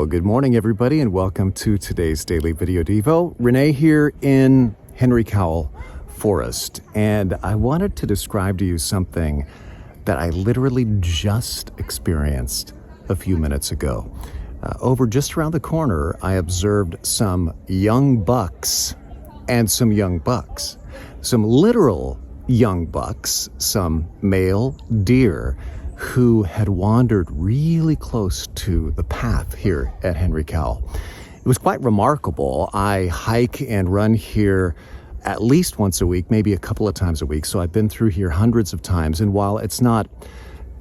Well, good morning, everybody, and welcome to today's Daily Videodevo. Rene here in Henry Cowell Forest, and I wanted to describe to you something that I literally just experienced a few minutes ago. Over just around the corner, I observed some young bucks and some young bucks. Some literal young bucks, some male deer who had wandered really close to the path here at Henry Cowell. It was quite remarkable. I hike and run here at least once a week, maybe a couple of times a week, so I've been through here hundreds of times, and while it's not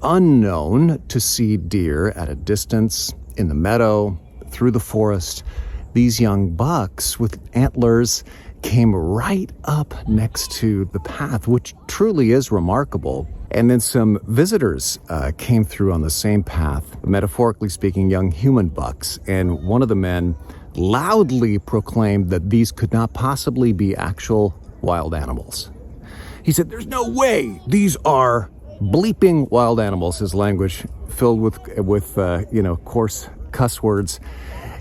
unknown to see deer at a distance, in the meadow, through the forest, these young bucks with antlers came right up next to the path, which truly is remarkable. And then some visitors came through on the same path, metaphorically speaking, young human bucks. And one of the men loudly proclaimed that these could not possibly be actual wild animals. He said, "There's no way these are bleeping wild animals." His language filled with coarse cuss words.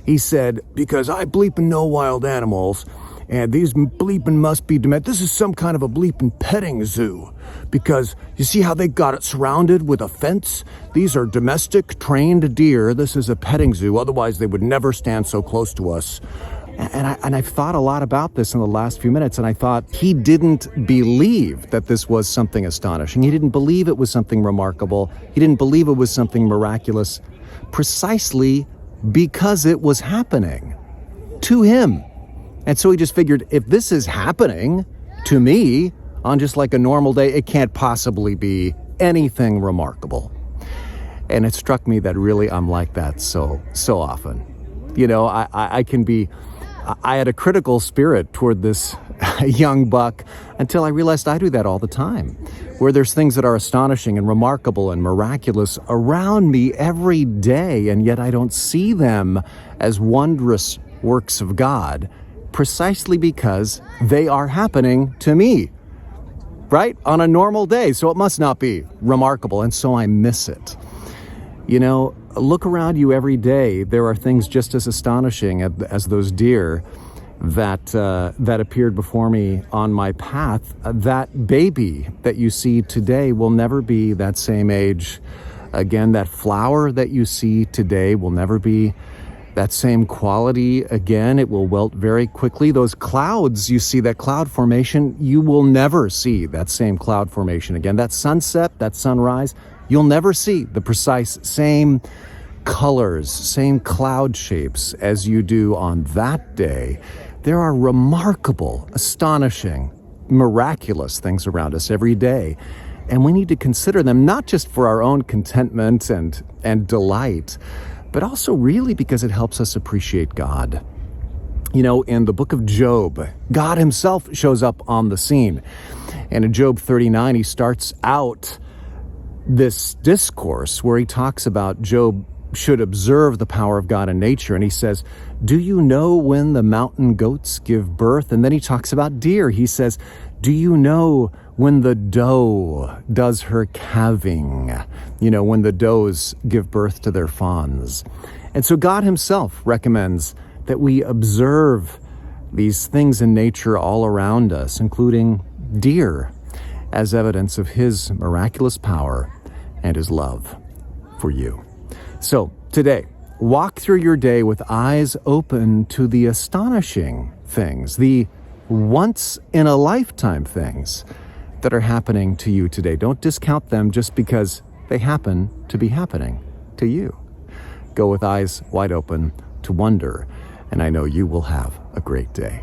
He said, "Because I bleep and know wild animals, and these bleeping must be domestic. This is some kind of a bleeping petting zoo. Because you see how they got it surrounded with a fence? These are domestic, trained deer. This is a petting zoo. Otherwise, they would never stand so close to us." And I've thought a lot about this in the last few minutes, and I thought he didn't believe that this was something astonishing. He didn't believe it was something remarkable. He didn't believe it was something miraculous, precisely because it was happening to him. And so he just figured, if this is happening to me on just like a normal day, it can't possibly be anything remarkable. And it struck me that really I'm like that so often. You know, I had a critical spirit toward this young buck until I realized I do that all the time, where there's things that are astonishing and remarkable and miraculous around me every day, and yet I don't see them as wondrous works of God, precisely because they are happening to me, right? On a normal day. So it must not be remarkable. And so I miss it. You know, look around you every day. There are things just as astonishing as those deer that appeared before me on my path. That baby that you see today will never be that same age again. That flower that you see today will never be that same quality again. It will wilt very quickly. Those clouds, you see that cloud formation, you will never see that same cloud formation again. That sunset, that sunrise, you'll never see the precise same colors, same cloud shapes as you do on that day. There are remarkable, astonishing, miraculous things around us every day. And we need to consider them not just for our own contentment and delight, but also really because it helps us appreciate God. You know, in the book of Job, God himself shows up on the scene. And in Job 39, he starts out this discourse where he talks about Job should observe the power of God in nature. And he says, "Do you know when the mountain goats give birth?" And then he talks about deer. He says, "Do you know when the doe does her calving?" You know, when the does give birth to their fawns. And so God himself recommends that we observe these things in nature all around us, including deer, as evidence of his miraculous power and his love for you. So today, walk through your day with eyes open to the astonishing things, the once-in-a-lifetime things that are happening to you today. Don't discount them just because they happen to be happening to you. Go with eyes wide open to wonder, and I know you will have a great day.